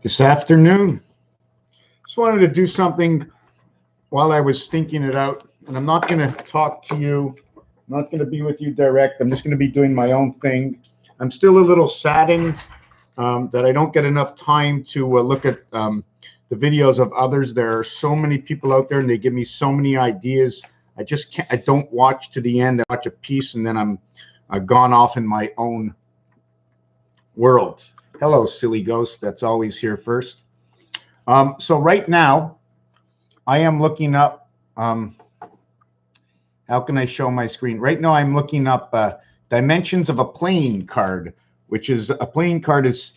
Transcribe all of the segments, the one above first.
this afternoon. Just wanted to do something while I was thinking it out, and I'm not going to talk to you. I'm not going to be with you direct. I'm just going to be doing my own thing. I'm still a little saddened that I don't get enough time to look at the videos of others. There are so many people out there, and they give me so many ideas. I just can't. I don't watch to the end. I watch a piece, and then I'm gone off in my own world. Hello, silly ghost. That's always here first. So right now, I am looking up. How can I show my screen? Right now, I'm looking up dimensions of a playing card, which is a playing card is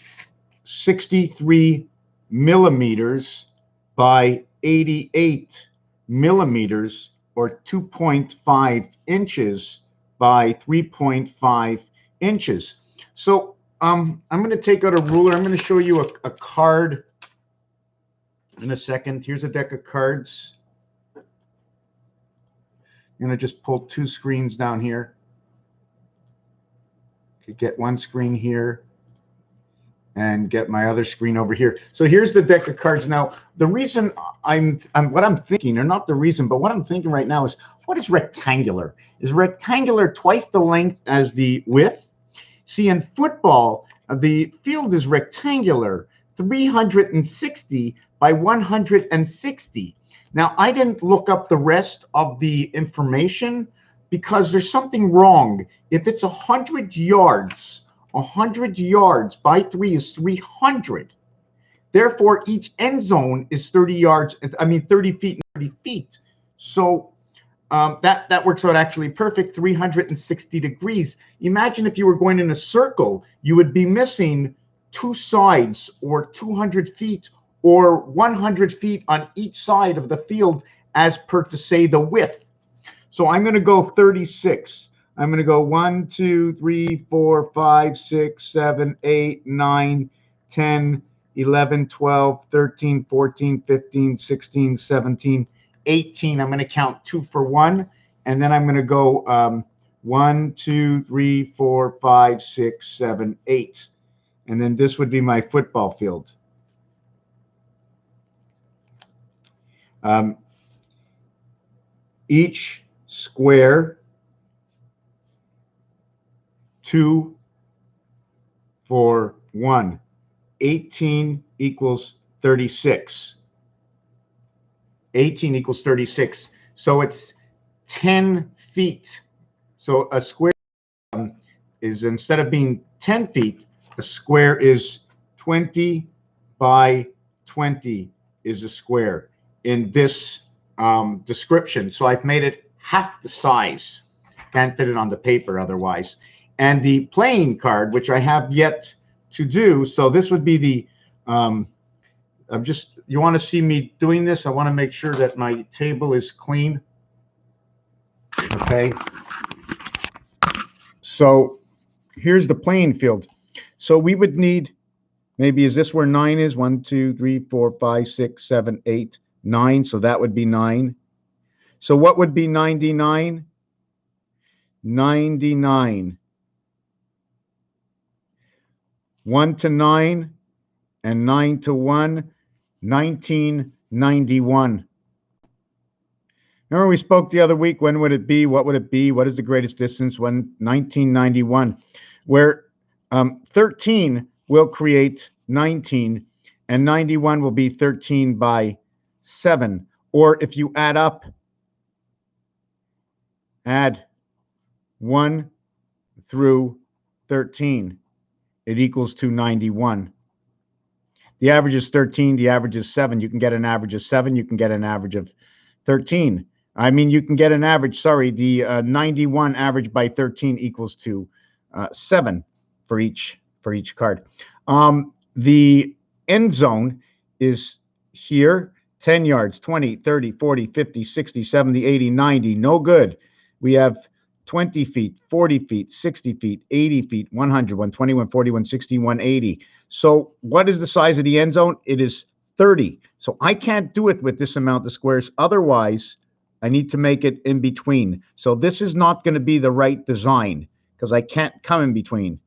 63 millimeters by 88 millimeters, or 2.5 inches by 3.5 inches. So I'm going to take out a ruler. I'm going to show you a card in a second. Here's a deck of cards. I'm going to just pull two screens down here. Okay, get one screen here and get my other screen over here. So here's the deck of cards. Now, the reason what I'm thinking, or not the reason, but what I'm thinking right now is, what is rectangular? Is rectangular twice the length as the width? See, in football, the field is rectangular, 360 by 160. Now, I didn't look up the rest of the information because there's something wrong. If it's 100 yards, 100 yards by 3 is 300. Therefore, each end zone is 30 yards, 30 feet and 30 feet. So that works out actually perfect, 360 degrees. Imagine if you were going in a circle, you would be missing two sides, or 200 feet or 100 feet on each side of the field as per to say the width. So I'm going to go 36. I'm going to go 1, 2, 3, 4, 5, 6, 7, 8, 9, 10, 11, 12, 13, 14, 15, 16, 17, 18. I'm going to count 2 for 1. And then I'm going to go 1, 2, 3, 4, 5, 6, 7, 8. And then this would be my football field. Each square, 2 for 1. 18 equals 36. 18 equals 36. So it's 10 feet. So a square is, instead of being 10 feet, a square is 20 by 20 is a square in this description. So I've made it half the size. Can't fit it on the paper otherwise. And the playing card, which I have yet to do. So this would be the, you want to see me doing this? I want to make sure that my table is clean. Okay. So here's the playing field. So we would need, maybe, is this where 9 is? 1, 2, 3, 4, 5, 6, 7, 8, 9. So that would be 9. So what would be 99? 99. 1 to 9 and 9 to 1, 1991. Remember we spoke the other week, when would it be? What would it be? What is the greatest distance? 1991, where 13 will create 19, and 91 will be 13 by 7. Or if you add 1 through 13, it equals to 91. The average is 13. The average is 7. You can get an average of 7. You can get an average of 13. You can get an average, the 91 average by 13 equals to 7 for each card. The end zone is here, 10 yards, 20, 30, 40, 50, 60, 70, 80, 90. No good. We have 20 feet, 40 feet, 60 feet, 80 feet, 100, 120, 140, 160, 180. So what is the size of the end zone? It is 30. So I can't do it with this amount of squares. Otherwise, I need to make it in between. So this is not going to be the right design because I can't come in between,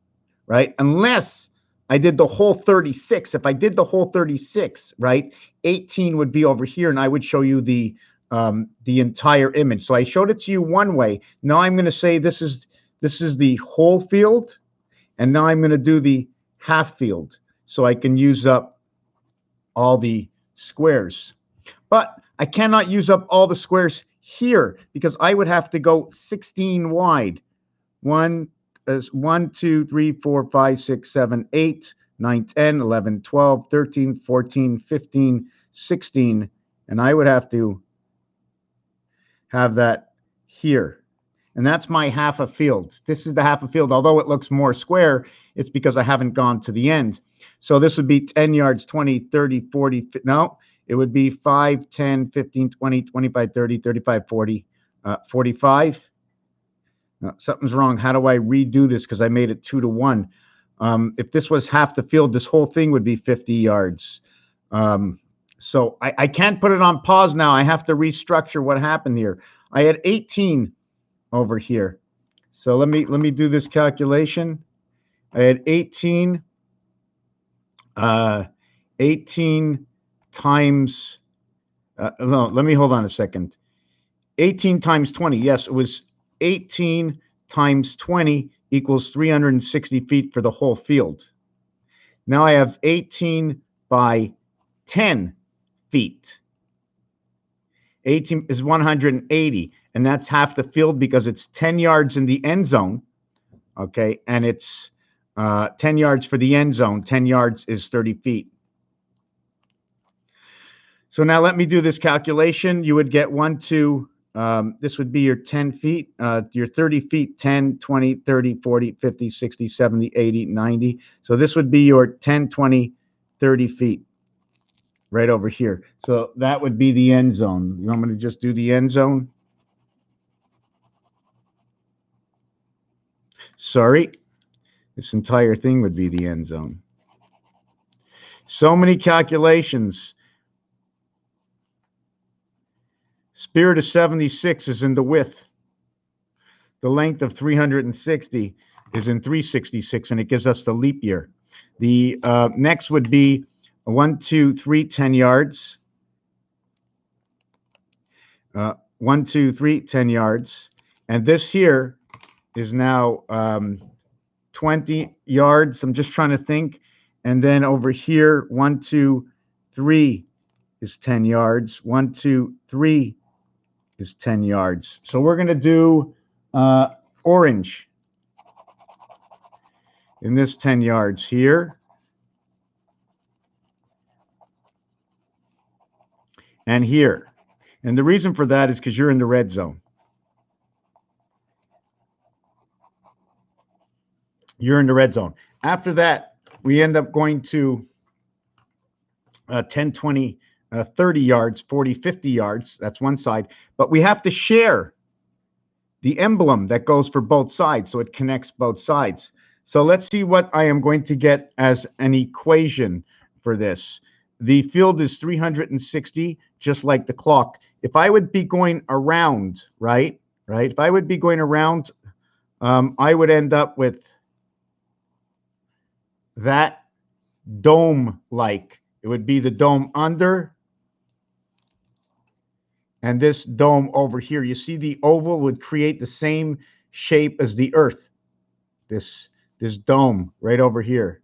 right? Unless I did the whole 36. If I did the whole 36, right, 18 would be over here, and I would show you the entire image. So I showed it to you one way. Now I'm going to say this is the whole field, and now I'm going to do the half field, so I can use up all the squares. But I cannot use up all the squares here because I would have to go 16 wide. 1, 2, 3, 4, 5, 6, 7, 8, 9, 10, 11, 12, 13, 14, 15, 16. And I would have to have that here. And that's my half a field. This is the half a field. Although it looks more square, it's because I haven't gone to the end. So this would be 10 yards, 20, 30, 40. No, it would be 5, 10, 15, 20, 25, 30, 35, 40, 45. No, something's wrong. How do I redo this? Because I made it 2 to 1. If this was half the field, this whole thing would be 50 yards. So I can't put it on pause now. I have to restructure what happened here. I had 18 over here. So let me do this calculation. I had 18 times no, let me hold on a second. 18 times 20. Yes, it was 18 times 20 equals 360 feet for the whole field. Now I have 18 by 10 feet. 18 is 180, and that's half the field because it's 10 yards in the end zone, okay? And it's 10 yards for the end zone. 10 yards is 30 feet. So now let me do this calculation. You would get 1, 2, this would be your 10 feet, your 30 feet, 10, 20, 30, 40, 50, 60, 70, 80, 90. So this would be your 10, 20, 30 feet right over here. So that would be the end zone. You want me to just do the end zone? Sorry, this entire thing would be the end zone. So many calculations. Spirit of 76 is in the width. The length of 360 is in 366, and it gives us the leap year. The next would be 1, 2, 3, 10 yards. 1, 2, 3, 10 yards. And this here is now 20 yards. I'm just trying to think. And then over here, 1, 2, 3 is 10 yards. 1, 2, 3 is 10 yards. So we're going to do orange in this 10 yards here. And here. And the reason for that is because you're in the red zone. You're in the red zone. After that, we end up going to 10, 20, 30 yards, 40, 50 yards. That's one side. But we have to share the emblem that goes for both sides, so it connects both sides. So let's see what I am going to get as an equation for this. The field is 360, just like the clock. If I would be going around, right? If I would be going around, I would end up with that dome-like. It would be the dome under and this dome over here. You see the oval would create the same shape as the earth. This dome right over here.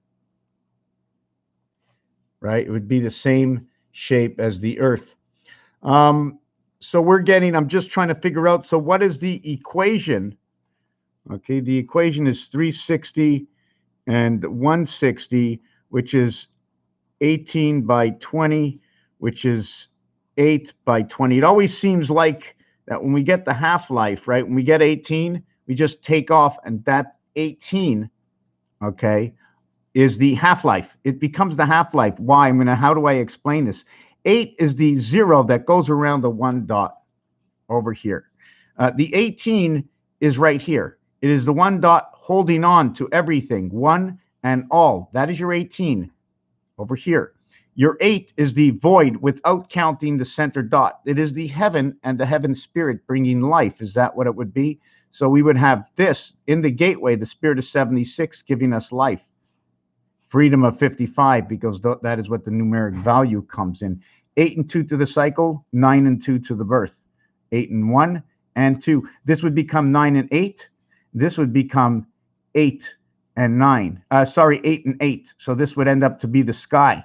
Right? It would be the same shape as the earth. So we're getting, I'm just trying to figure out, so what is the equation? Okay, the equation is 360 and 160, which is 18 by 20, which is 8 by 20. It always seems like that when we get the half-life, right, when we get 18, we just take off, and that 18, okay, is the half-life. It becomes the half-life. Why? How do I explain this? 8 is the 0 that goes around the 1 dot over here. The 18 is right here. It is the 1 dot holding on to everything, 1 and all. That is your 18 over here. Your 8 is the void without counting the center dot. It is the heaven and the heaven spirit bringing life. Is that what it would be? So we would have this in the gateway, the spirit of 76 giving us life. freedom of 55, because that is what the numeric value comes in. 8 and 2 to the cycle, 9 and 2 to the birth. 8 and 1 and 2. This would become 9 and 8. This would become 8 and 9. 8 and 8. So this would end up to be the sky.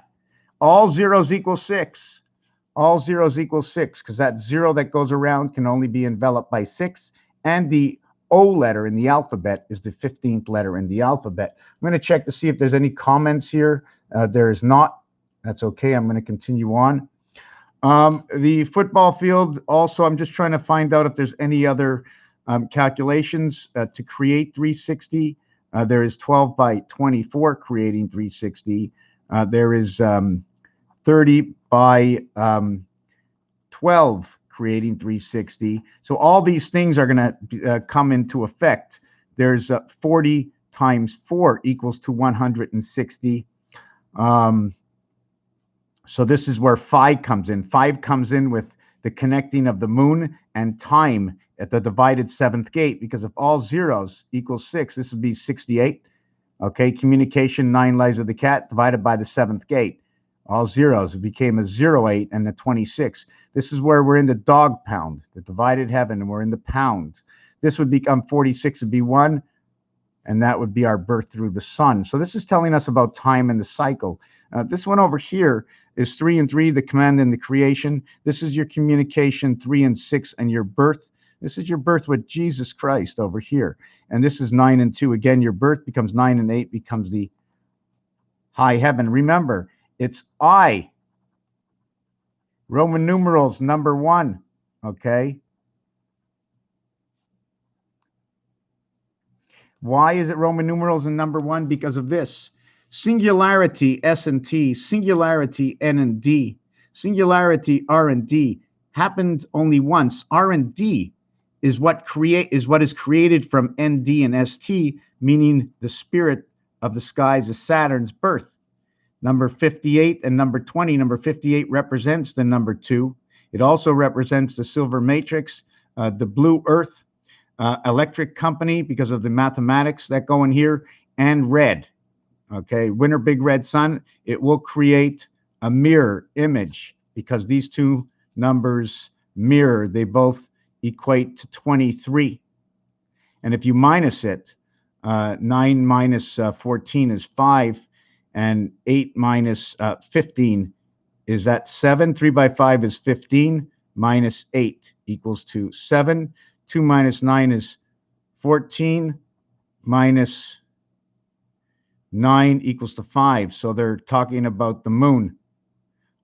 All zeros equal 6. All zeros equal 6, because that 0 that goes around can only be enveloped by 6. And the O letter in the alphabet is the 15th letter in the alphabet. I'm going to check to see if there's any comments here. There is not. That's okay. I'm going to continue on. The football field, also, I'm just trying to find out if there's any other calculations to create 360. There is 12 by 24 creating 360. There is 30 by 12 creating 360. So all these things are going to come into effect. There's 40 times 4 equals to 160. So this is where 5 comes in. 5 comes in with the connecting of the moon and time at the divided 7th gate, because if all zeros equals 6, this would be 68. Okay, communication, 9 lives of the cat divided by the 7th gate. All zeros, it became a 08 and a 26. This is where we're in the dog pound, the divided heaven, and we're in the pound. This would become 46, would be 1, and that would be our birth through the sun. So this is telling us about time and the cycle. This one over here is 3 and 3, the command and the creation. This is your communication, 3 and 6, and your birth. This is your birth with Jesus Christ over here. And this is 9 and 2. Again, your birth becomes 9 and 8, becomes the high heaven. Remember, it's I. Roman numerals, number 1. Okay. Why is it Roman numerals and number 1? Because of this. Singularity, S and T. Singularity, N and D. Singularity, R and D. Happened only once. R and D is what is created from ND and ST, meaning the spirit of the skies is Saturn's birth. Number 58 and number 20. Number 58 represents the number 2. It also represents the silver matrix, the blue earth, electric company, because of the mathematics that go in here, and red. Okay, winter big red sun. It will create a mirror image, because these two numbers mirror. They both equate to 23. And if you minus it, 9 minus 14 is 5, and 8 minus 15 is that 7. 3 by 5 is 15, minus 8 equals to 7. 2 minus 9 is 14, minus 9 equals to 5. So they're talking about the moon.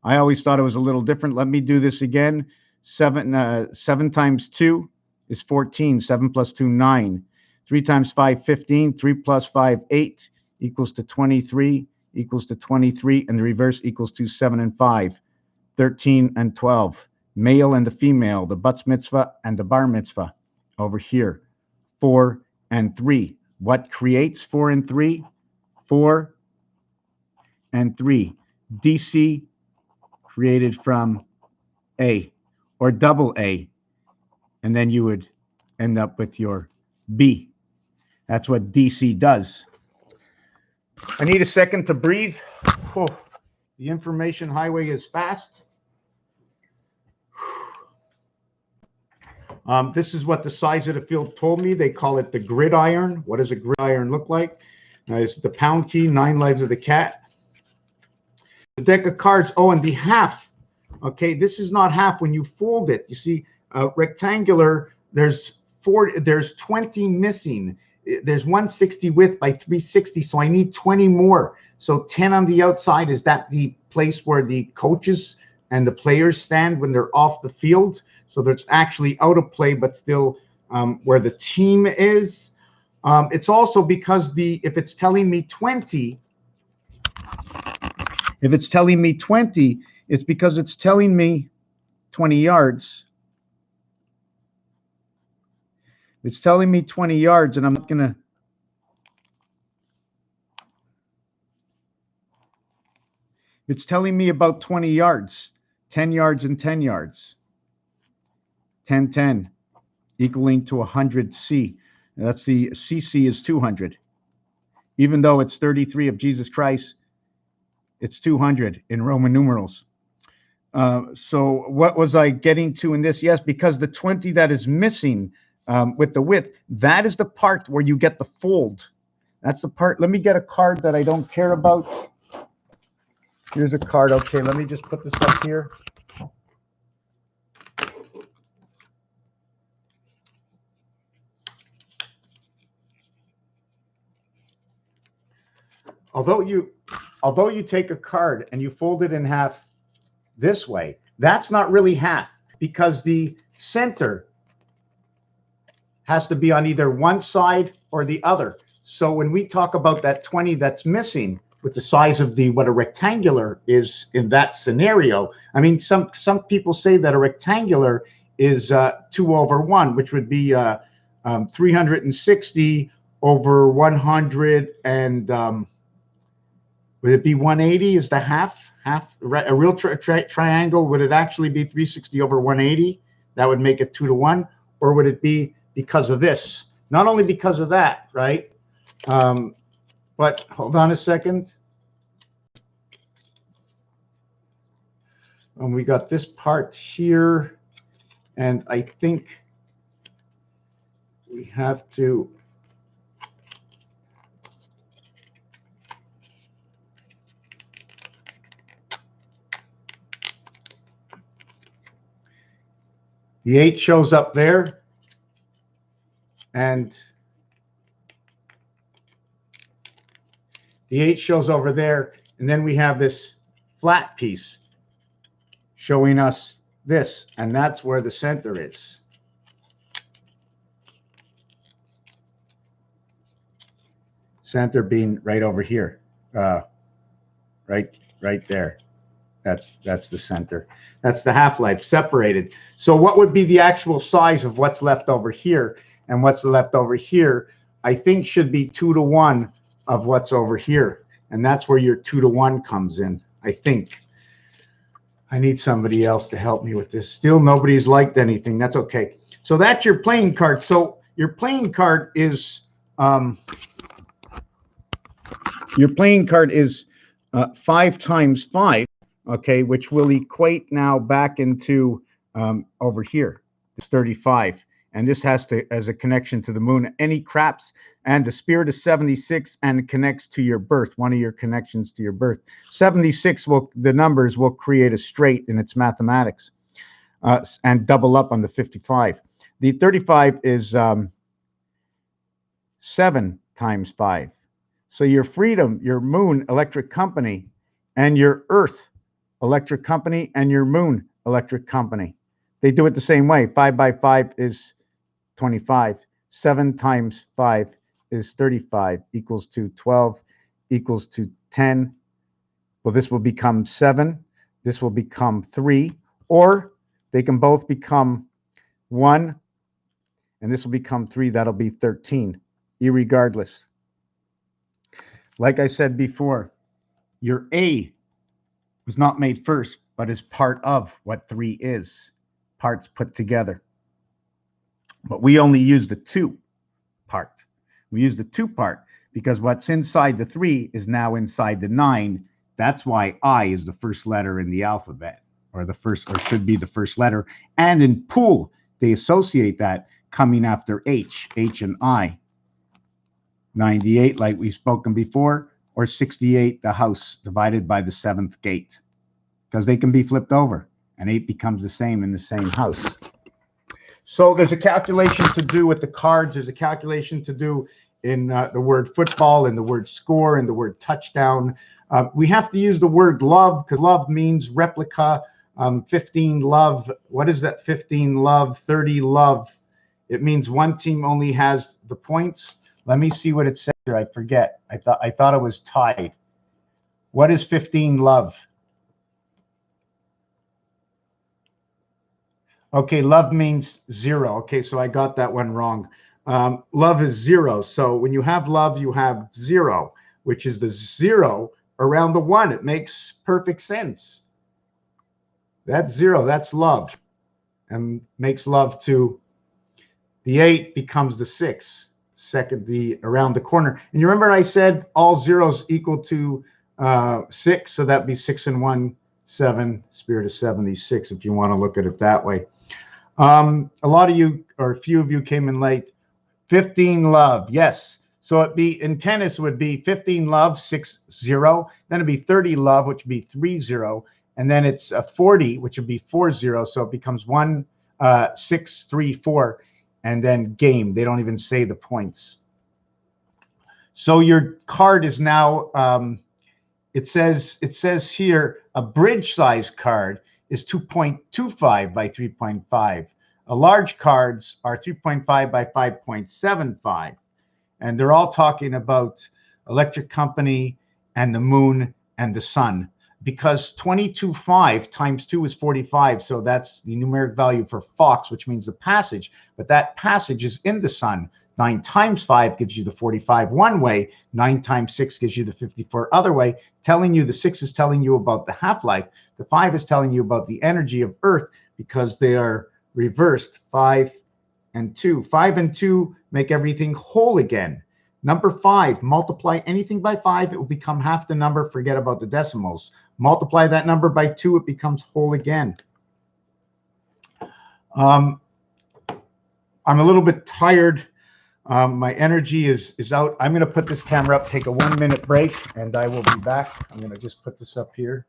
I always thought it was a little different. Let me do this again. 7 times 2 is 14. 7 plus 2, 9. 3 times 5, 15. 3 plus 5, 8 equals to 23, equals to 23. And the reverse equals to 7 and 5. 13 and 12. Male and the female, the bat mitzvah and the bar mitzvah over here. 4 and 3. What creates 4 and 3? 4 and 3. DC created from A, or double A, and then you would end up with your B. That's what DC does. I need a second to breathe. Oh, the information highway is fast. This is what the size of the field told me. They call it the gridiron. What does a gridiron look like? It's the pound key, 9 lives of the cat. The deck of cards, oh, and the half. Okay, this is not half when you fold it. You see, rectangular, there's 20 missing. There's 160 width by 360, so I need 20 more. So 10 on the outside, is that the place where the coaches and the players stand when they're off the field? So that's actually out of play, but still where the team is. It's also because if it's telling me 20, it's because it's telling me 20 yards. It's telling me 20 yards, and I'm not gonna. It's telling me about 20 yards, 10 yards and 10 yards. 10, 10, equaling to 100 C. That's the CC is 200. Even though it's 33 of Jesus Christ, it's 200 in Roman numerals. So what was I getting to in this? Yes, because the 20 that is missing with the width, that is the part where you get the fold. That's the part. Let me get a card that I don't care about. Here's a card. Okay, let me just put this up here. Although you take a card and you fold it in half this way, that's not really half, because the center has to be on either one side or the other. So when we talk about that 20 that's missing with the size of what a rectangular is in that scenario, I mean, some people say that a rectangular is 2 over 1, which would be 360 over 100, and would it be 180 is the half? A real triangle, would it actually be 360 over 180? That would make it 2 to 1. Or would it be because of this? Not only because of that, right? But hold on a second. And we got this part here. And I think we have to... The 8 shows up there, and the 8 shows over there, and then we have this flat piece showing us this, and that's where the center is. Center being right over here, right there. That's the center. That's the half-life separated. So what would be the actual size of what's left over here? And what's left over here, I think, should be 2 to 1 of what's over here. And that's where your 2 to 1 comes in, I think. I need somebody else to help me with this. Still, nobody's liked anything. That's okay. So that's your playing card. So your playing card is 5 times 5. Okay, which will equate now back into over here. It's 35, and this has to as a connection to the moon. Any craps, and the spirit is 76, and it connects to your birth. One of your connections to your birth. 76 the numbers will create a straight in its mathematics, and double up on the 55. The 35 is 7 times 5. So your freedom, your moon electric company, and your earth electric company, and your moon electric company, they do it the same way. 5 by 5 is 25. 7 times 5 is 35, equals to 12, equals to 10. Well, this will become 7. This will become 3. Or they can both become 1, and this will become 3. That'll be 13, irregardless. Like I said before, your A was not made first, but is part of what 3 is. Parts put together. But we only use the 2 part. We use the 2 part because what's inside the 3 is now inside the 9. That's why I is the first letter in the alphabet, or should be the first letter. And in pool, they associate that coming after H and I. 98, like we've spoken before, or 68, the house divided by the 7th gate, because they can be flipped over, and 8 becomes the same in the same house. So there's a calculation to do with the cards. There's a calculation to do in the word football, and the word score, and the word touchdown. We have to use the word love, because love means replica. 15 love. What is that? 15 love, 30 love. It means one team only has the points. Let me see what it says here. I forget. I thought it was tied. What is 15 love? Okay, love means 0. Okay, so I got that one wrong. Love is 0. So when you have love, you have 0, which is the 0 around the 1. It makes perfect sense. That's 0. That's love. And makes love to the 8 becomes the 6. second, around the corner. And you remember I said all zeros equal to 6, so that'd be 6 and 1, 7. Spirit of 76, if you want to look at it that way. A lot of you, or a few of you, came in late. 15 love, yes. So it'd be in tennis would be 15 love, 6-0. Then it'd be 30 love, which would be 3-0, and then it's 40, which would be 4-0. So it becomes 1-6-3-4, and then game. They don't even say the points. So your card is now. It says here a bridge size card is 2.25 by 3.5. Large cards are 3.5 by 5.75. And they're all talking about electric company and the moon and the sun, because 22.5 times 2 is 45. So that's the numeric value for Fox, which means the passage. But that passage is in the sun. 9 times 5 gives you the 45 one way. 9 times 6 gives you the 54 other way, telling you the 6 is telling you about the half-life. The 5 is telling you about the energy of Earth, because they are reversed. 5 and 2. 5 and 2 make everything whole again. Number 5, multiply anything by 5, it will become half the number. Forget about the decimals. Multiply that number by 2, it becomes whole again. I'm a little bit tired. My energy is out. I'm going to put this camera up, take a 1-minute break, and I will be back. I'm going to just put this up here.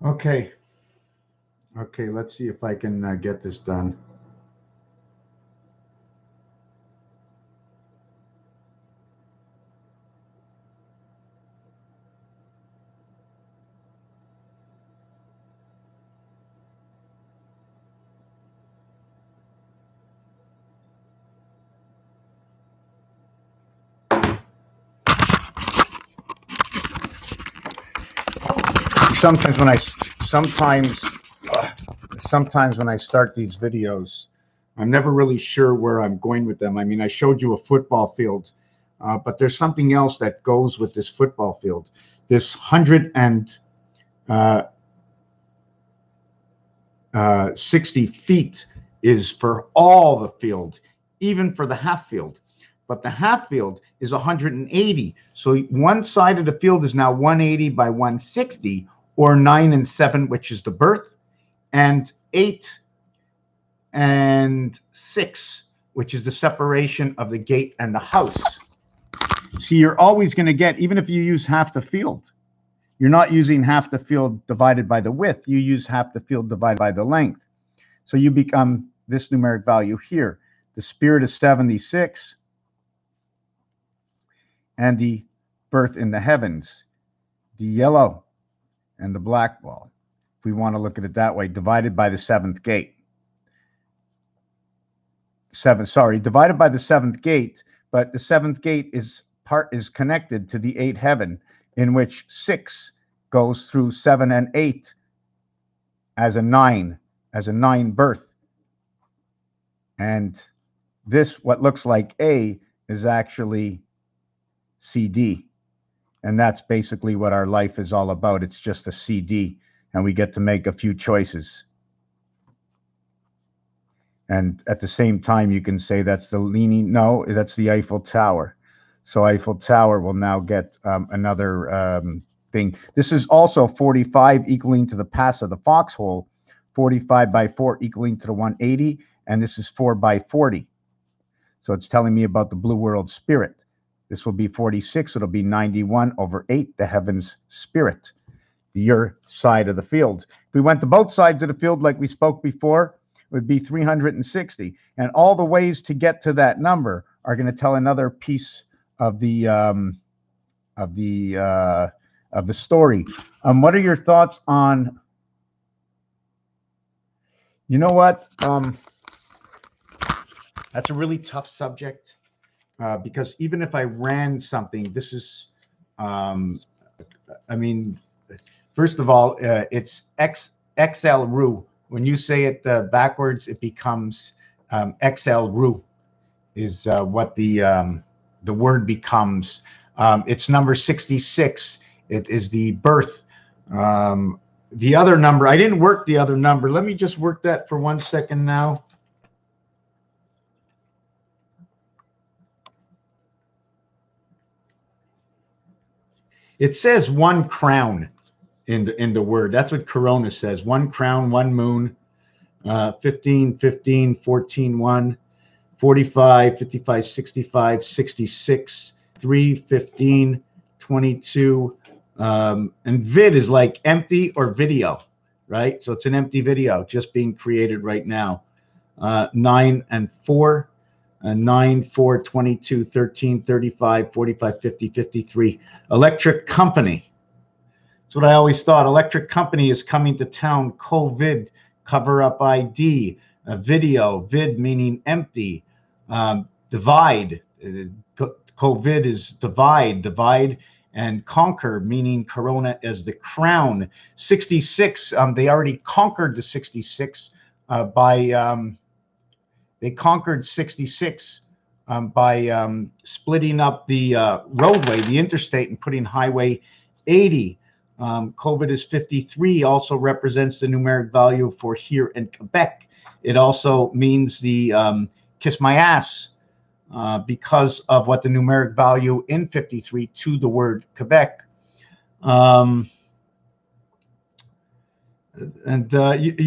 Okay. Okay, let's see if I can get this done. Sometimes when I start these videos, I'm never really sure where I'm going with them. I mean, I showed you a football field, but there's something else that goes with this football field. This 160 feet is for all the field, even for the half field. But the half field is 180. So one side of the field is now 180 by 160, or 9 and 7, which is the birth, and 8 and 6, which is the separation of the gate and the house. See, you're always going to get, even if you use half the field, you're not using half the field divided by the width. You use half the field divided by the length. So you become this numeric value here. The spirit is 76, and the birth in the heavens, the yellow. and the black ball, if we want to look at it that way, divided by the seventh gate. Divided by the seventh gate, but the seventh gate is connected to the eighth heaven, in which 6 goes through 7 and 8 as a 9 birth. And this, what looks like A, is actually CD. And that's basically what our life is all about. It's just a CD, and we get to make a few choices. And at the same time, you can say that's the leaning, no, that's the Eiffel Tower. So Eiffel Tower will now get another thing. This is also 45 equaling to the pass of the foxhole, 45 by 4 equaling to the 180, and this is 4 by 40. So it's telling me about the blue world spirit. This will be 46. It'll be 91 over 8, the heavens spirit, your side of the field. If we went to both sides of the field like we spoke before, it would be 360. And all the ways to get to that number are going to tell another piece of the story. What are your thoughts on? You know what? That's a really tough subject. Because even if I ran something, this is, I mean, first of all, it's XL-RU. When you say it backwards, it becomes XL-RU is what the word becomes. It's number 66. It is the birth. The other number, I didn't work the other number. Let me just work that for 1 second now. It says 1 crown in the word. That's what Corona says. 1 crown, 1 moon, 15, 15, 14, 1, 45, 55, 65, 66, 3, 15, 22. And vid is like empty or video, right? So it's an empty video just being created right now. 9 and 4. 9, 4, 22, 13, 35, 45, 50, 53. Electric company. That's what I always thought. Electric company is coming to town. COVID, cover up ID, video, vid meaning empty, divide. COVID is divide and conquer, meaning Corona as the crown. 66, they already conquered the 66 They conquered 66 by splitting up the roadway, the interstate, and putting Highway 80. COVID is 53, also represents the numeric value for here in Quebec. It also means the kiss my ass because of what the numeric value in 53 to the word Quebec. You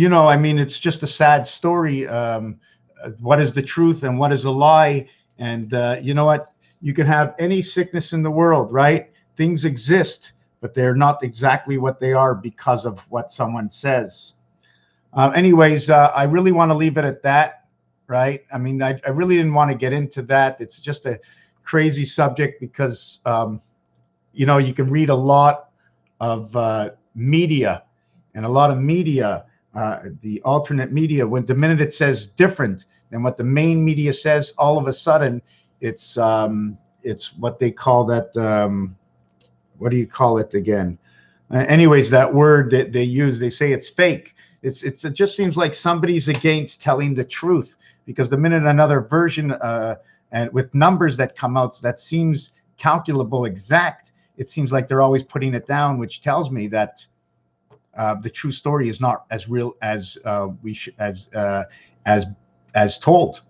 know, I mean, it's just a sad story. What is the truth and what is a lie? And you know what? You can have any sickness in the world, right? Things exist, but they're not exactly what they are because of what someone says. Anyways, I really want to leave it at that, right? I mean, I really didn't want to get into that. It's just a crazy subject because, you know, you can read a lot of media, and a lot of media, the alternate media, when the minute it says different than what the main media says, all of a sudden it's what they call that, what do you call it again? Anyways, that word that they use, they say it's fake. It just seems like somebody's against telling the truth, because the minute another version and with numbers that come out that seems calculable exact, it seems like they're always putting it down, which tells me that the true story is not as real as as told.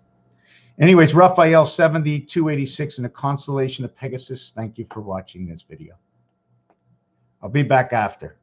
Anyways, Raphael 7286 in the constellation of Pegasus. Thank you for watching this video. I'll be back after.